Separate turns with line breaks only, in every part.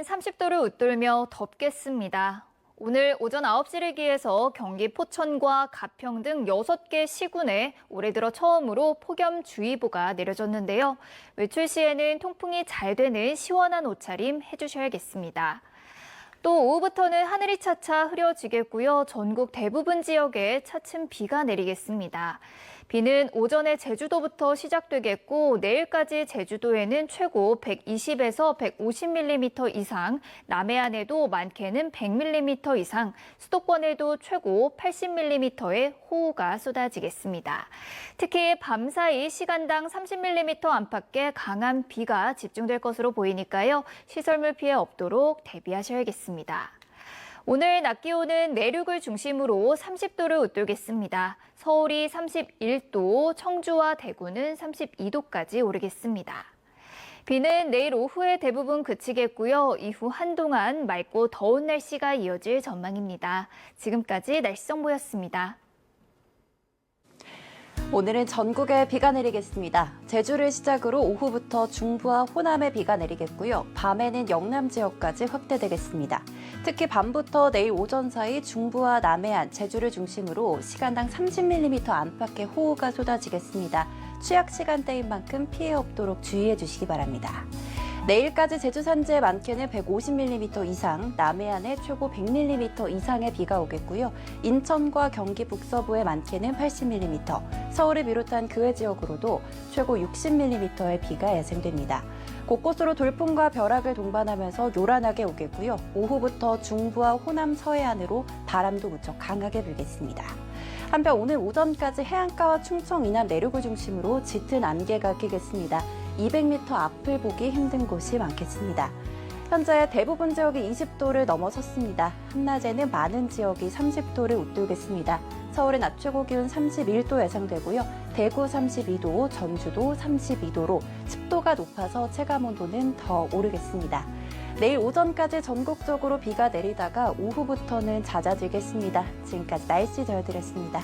30도를 웃돌며 덥겠습니다. 오늘 오전 9시를 기해서 경기 포천과 가평 등 6개 시군에 올해 들어 처음으로 폭염주의보가 내려졌는데요. 외출 시에는 통풍이 잘 되는 시원한 옷차림 해주셔야겠습니다. 또 오후부터는 하늘이 차차 흐려지겠고요. 전국 대부분 지역에 차츰 비가 내리겠습니다. 비는 오전에 제주도부터 시작되겠고 내일까지 제주도에는 최고 120에서 150mm 이상, 남해안에도 많게는 100mm 이상, 수도권에도 최고 80mm의 호우가 쏟아지겠습니다. 특히 밤사이 시간당 30mm 안팎의 강한 비가 집중될 것으로 보이니까요. 시설물 피해 없도록 대비하셔야겠습니다. 오늘 낮 기온은 내륙을 중심으로 30도를 웃돌겠습니다. 서울이 31도, 청주와 대구는 32도까지 오르겠습니다. 비는 내일 오후에 대부분 그치겠고요. 이후 한동안 맑고 더운 날씨가 이어질 전망입니다. 지금까지 날씨 정보였습니다.
오늘은 전국에 비가 내리겠습니다. 제주를 시작으로 오후부터 중부와 호남에 비가 내리겠고요. 밤에는 영남 지역까지 확대되겠습니다. 특히 밤부터 내일 오전 사이 중부와 남해안, 제주를 중심으로 시간당 30mm 안팎의 호우가 쏟아지겠습니다. 취약 시간대인 만큼 피해 없도록 주의해 주시기 바랍니다. 내일까지 제주 산지에 많게는 150mm 이상, 남해안에 최고 100mm 이상의 비가 오겠고요. 인천과 경기 북서부에 많게는 80mm, 서울을 비롯한 그 외 지역으로도 최고 60mm의 비가 예상됩니다. 곳곳으로 돌풍과 벼락을 동반하면서 요란하게 오겠고요. 오후부터 중부와 호남 서해안으로 바람도 무척 강하게 불겠습니다. 한편 오늘 오전까지 해안가와 충청 이남 내륙을 중심으로 짙은 안개가 끼겠습니다. 200m 앞을 보기 힘든 곳이 많겠습니다. 현재 대부분 지역이 20도를 넘어섰습니다. 한낮에는 많은 지역이 30도를 웃돌겠습니다. 서울의 낮 최고 기온 31도 예상되고요. 대구 32도, 전주도 32도로 습도가 높아서 체감온도는 더 오르겠습니다. 내일 오전까지 전국적으로 비가 내리다가 오후부터는 잦아들겠습니다. 지금까지 날씨 전해드렸습니다.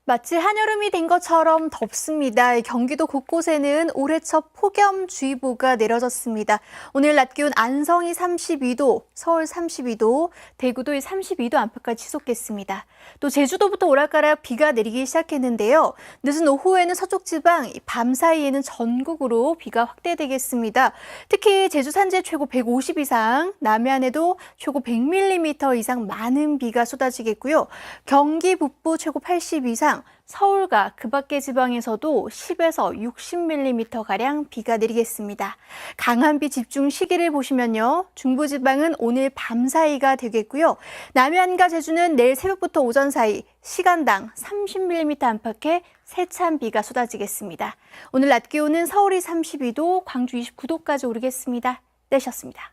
마치 한여름이 된 것처럼 덥습니다. 경기도 곳곳에는 올해 첫 폭염주의보가 내려졌습니다. 오늘 낮 기온 안성이 32도, 서울 32도, 대구도 32도 안팎까지 치솟겠습니다. 또 제주도부터 오락가락 비가 내리기 시작했는데요. 늦은 오후에는 서쪽 지방, 밤 사이에는 전국으로 비가 확대되겠습니다. 특히 제주 산지 최고 150 이상, 남해안에도 최고 100mm 이상 많은 비가 쏟아지겠고요. 경기 북부 최고 80 이상, 서울과 그 밖의 지방에서도 10에서 60mm가량 비가 내리겠습니다. 강한 비 집중 시기를 보시면요. 중부지방은 오늘 밤 사이가 되겠고요. 남해안과 제주는 내일 새벽부터 오전 사이 시간당 30mm 안팎의 세찬 비가 쏟아지겠습니다. 오늘 낮 기온은 서울이 32도, 광주 29도까지 오르겠습니다. 내셨습니다.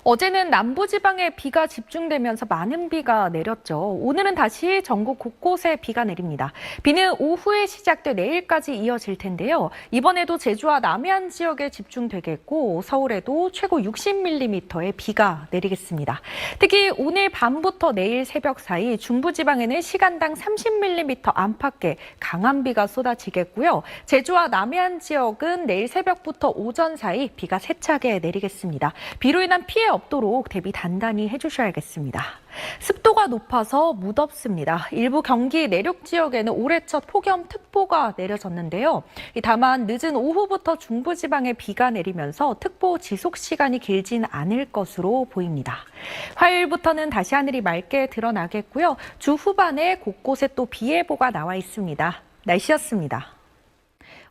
어제는 남부지방에 비가 집중되면서 많은 비가 내렸죠. 오늘은 다시 전국 곳곳에 비가 내립니다. 비는 오후에 시작돼 내일까지 이어질 텐데요. 이번에도 제주와 남해안 지역에 집중되겠고 서울에도 최고 60mm의 비가 내리겠습니다. 특히 오늘 밤부터 내일 새벽 사이 중부지방에는 시간당 30mm 안팎의 강한 비가 쏟아지겠고요. 제주와 남해안 지역은 내일 새벽부터 오전 사이 비가 세차게 내리겠습니다. 비로 인한 피해 없도록 대비 단단히 해주셔야겠습니다. 습도가 높아서 무덥습니다. 일부 경기 내륙 지역에는 올해 첫 폭염특보가 내려졌는데요. 다만 늦은 오후부터 중부지방에 비가 내리면서 특보 지속 시간이 길진 않을 것으로 보입니다. 화요일부터는 다시 하늘이 맑게 드러나겠고요. 주 후반에 곳곳에 또 비 예보가 나와 있습니다. 날씨였습니다.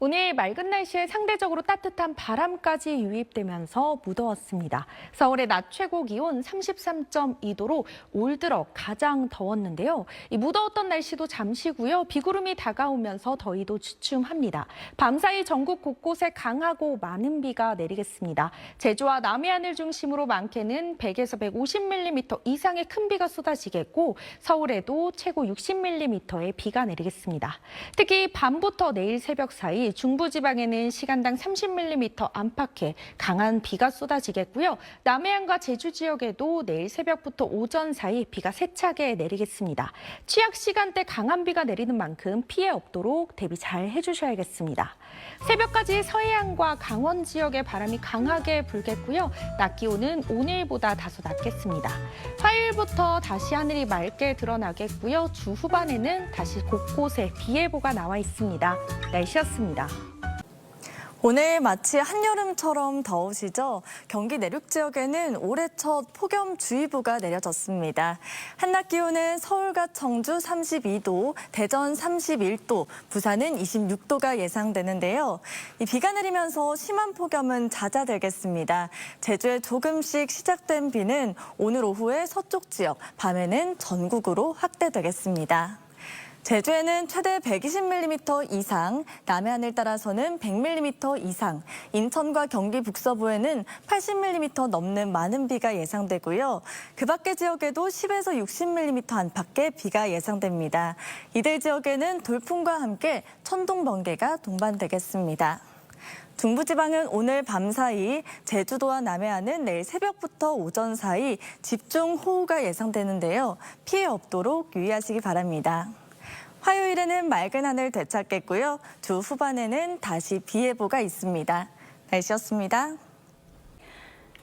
오늘 맑은 날씨에 상대적으로 따뜻한 바람까지 유입되면서 무더웠습니다. 서울의 낮 최고 기온 33.2도로 올 들어 가장 더웠는데요. 이 무더웠던 날씨도 잠시고요. 비구름이 다가오면서 더위도 주춤합니다. 밤사이 전국 곳곳에 강하고 많은 비가 내리겠습니다. 제주와 남해안을 중심으로 많게는 100에서 150mm 이상의 큰 비가 쏟아지겠고 서울에도 최고 60mm의 비가 내리겠습니다. 특히 밤부터 내일 새벽 사이 중부지방에는 시간당 30mm 안팎의 강한 비가 쏟아지겠고요. 남해안과 제주 지역에도 내일 새벽부터 오전 사이 비가 세차게 내리겠습니다. 취약 시간대 강한 비가 내리는 만큼 피해 없도록 대비 잘 해주셔야겠습니다. 새벽까지 서해안과 강원 지역에 바람이 강하게 불겠고요. 낮 기온은 오늘보다 다소 낮겠습니다. 화요일부터 다시 하늘이 맑게 드러나겠고요. 주 후반에는 다시 곳곳에 비 예보가 나와 있습니다. 날씨였습니다.
오늘 마치 한여름처럼 더우시죠? 경기 내륙 지역에는 올해 첫 폭염주의보가 내려졌습니다. 한낮 기온은 서울과 청주 32도, 대전 31도, 부산은 26도가 예상되는데요. 이 비가 내리면서 심한 폭염은 잦아들겠습니다. 제주에 조금씩 시작된 비는 오늘 오후에 서쪽 지역, 밤에는 전국으로 확대되겠습니다. 제주에는 최대 120mm 이상, 남해안을 따라서는 100mm 이상, 인천과 경기 북서부에는 80mm 넘는 많은 비가 예상되고요. 그 밖의 지역에도 10에서 60mm 안팎의 비가 예상됩니다. 이들 지역에는 돌풍과 함께 천둥, 번개가 동반되겠습니다. 중부지방은 오늘 밤 사이, 제주도와 남해안은 내일 새벽부터 오전 사이 집중호우가 예상되는데요. 피해 없도록 유의하시기 바랍니다. 화요일에는 맑은 하늘 되찾겠고요. 주 후반에는 다시 비 예보가 있습니다. 날씨였습니다.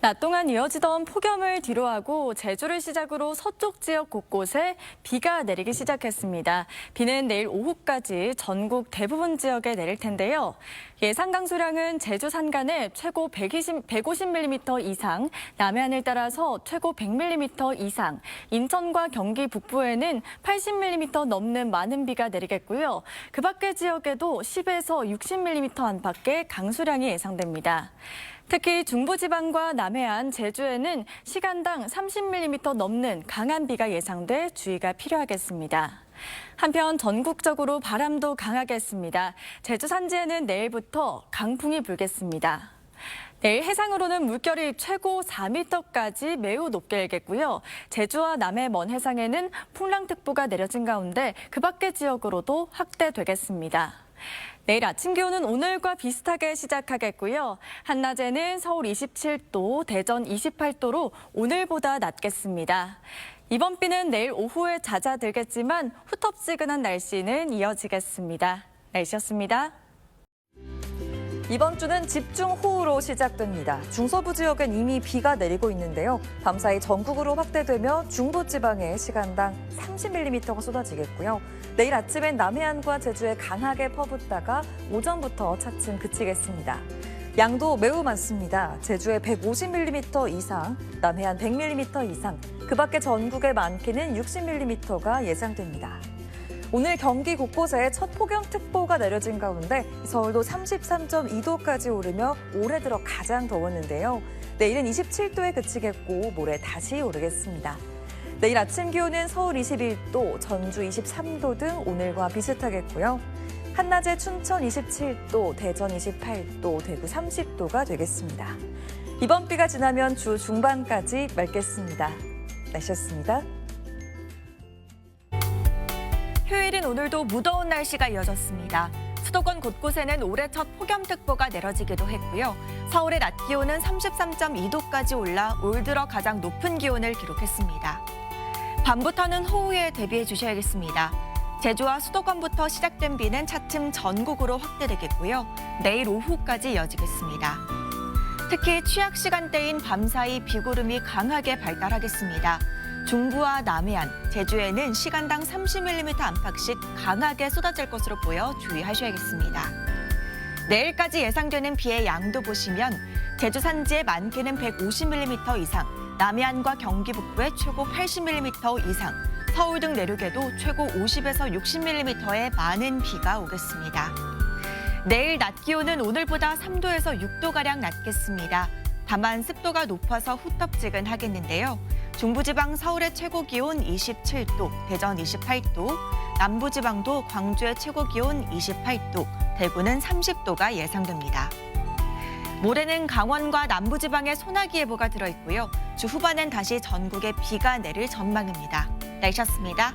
낮 동안 이어지던 폭염을 뒤로하고 제주를 시작으로 서쪽 지역 곳곳에 비가 내리기 시작했습니다. 비는 내일 오후까지 전국 대부분 지역에 내릴 텐데요. 예상 강수량은 제주 산간에 최고 150mm 이상, 남해안을 따라서 최고 100mm 이상, 인천과 경기 북부에는 80mm 넘는 많은 비가 내리겠고요. 그 밖의 지역에도 10에서 60mm 안팎의 강수량이 예상됩니다. 특히 중부지방과 남해안, 제주에는 시간당 30mm 넘는 강한 비가 예상돼 주의가 필요하겠습니다. 한편 전국적으로 바람도 강하겠습니다. 제주 산지에는 내일부터 강풍이 불겠습니다. 내일 해상으로는 물결이 최고 4m까지 매우 높게 일겠고요. 제주와 남해 먼 해상에는 풍랑특보가 내려진 가운데 그 밖의 지역으로도 확대되겠습니다. 내일 아침 기온은 오늘과 비슷하게 시작하겠고요. 한낮에는 서울 27도, 대전 28도로 오늘보다 낮겠습니다. 이번 비는 내일 오후에 잦아들겠지만 후텁지근한 날씨는 이어지겠습니다. 날씨였습니다.
이번 주는 집중호우로 시작됩니다. 중서부 지역엔 이미 비가 내리고 있는데요. 밤사이 전국으로 확대되며 중부지방에 시간당 30mm가 쏟아지겠고요. 내일 아침엔 남해안과 제주에 강하게 퍼붓다가 오전부터 차츰 그치겠습니다. 양도 매우 많습니다. 제주에 150mm 이상, 남해안 100mm 이상, 그 밖에 전국에 많게는 60mm가 예상됩니다. 오늘 경기 곳곳에 첫 폭염특보가 내려진 가운데 서울도 33.2도까지 오르며 올해 들어 가장 더웠는데요. 내일은 27도에 그치겠고 모레 다시 오르겠습니다. 내일 아침 기온은 서울 21도, 전주 23도 등 오늘과 비슷하겠고요. 한낮에 춘천 27도, 대전 28도, 대구 30도가 되겠습니다. 이번 비가 지나면 주 중반까지 맑겠습니다. 날씨였습니다.
휴일인 오늘도 무더운 날씨가 이어졌습니다. 수도권 곳곳에는 올해 첫 폭염특보가 내려지기도 했고요. 서울의 낮 기온은 33.2도까지 올라 올 들어 가장 높은 기온을 기록했습니다. 밤부터는 호우에 대비해 주셔야겠습니다. 제주와 수도권부터 시작된 비는 차츰 전국으로 확대되겠고요. 내일 오후까지 이어지겠습니다. 특히 취약 시간대인 밤사이 비구름이 강하게 발달하겠습니다. 중부와 남해안, 제주에는 시간당 30mm 안팎씩 강하게 쏟아질 것으로 보여 주의하셔야겠습니다. 내일까지 예상되는 비의 양도 보시면 제주 산지에 많게는 150mm 이상, 남해안과 경기 북부에 최고 80mm 이상, 서울 등 내륙에도 최고 50에서 60mm의 많은 비가 오겠습니다. 내일 낮 기온은 오늘보다 3도에서 6도가량 낮겠습니다. 다만 습도가 높아서 후텁지근하겠는데요. 중부지방 서울의 최고 기온 27도, 대전 28도, 남부지방도 광주의 최고 기온 28도, 대구는 30도가 예상됩니다. 모레는 강원과 남부지방에 소나기 예보가 들어있고요. 주 후반엔 다시 전국에 비가 내릴 전망입니다. 날씨였습니다.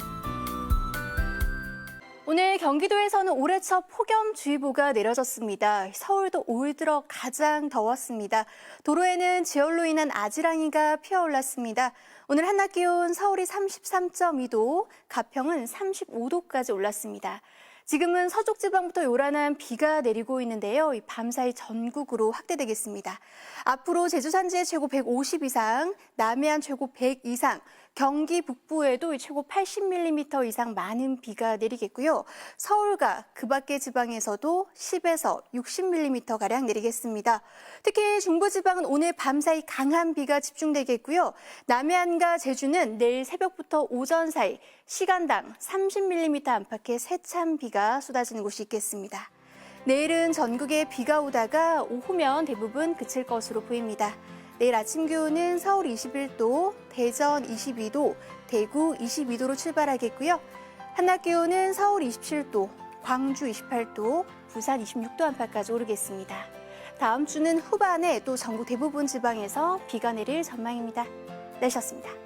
오늘 경기도에서는 올해 첫 폭염주의보가 내려졌습니다. 서울도 올 들어 가장 더웠습니다. 도로에는 지열로 인한 아지랑이가 피어올랐습니다. 오늘 한낮 기온 서울이 33.2도, 가평은 35도까지 올랐습니다. 지금은 서쪽 지방부터 요란한 비가 내리고 있는데요. 밤사이 전국으로 확대되겠습니다. 앞으로 제주 산지에 최고 150 이상, 남해안 최고 100 이상, 경기 북부에도 최고 80mm 이상 많은 비가 내리겠고요. 서울과 그 밖의 지방에서도 10에서 60mm가량 내리겠습니다. 특히 중부지방은 오늘 밤사이 강한 비가 집중되겠고요. 남해안과 제주는 내일 새벽부터 오전 사이 시간당 30mm 안팎의 세찬 비가 쏟아지는 곳이 있겠습니다. 내일은 전국에 비가 오다가 오후면 대부분 그칠 것으로 보입니다. 내일 아침 기온은 서울 21도, 대전 22도, 대구 22도로 출발하겠고요. 한낮 기온은 서울 27도, 광주 28도, 부산 26도 안팎까지 오르겠습니다. 다음 주는 후반에 또 전국 대부분 지방에서 비가 내릴 전망입니다. 날씨였습니다.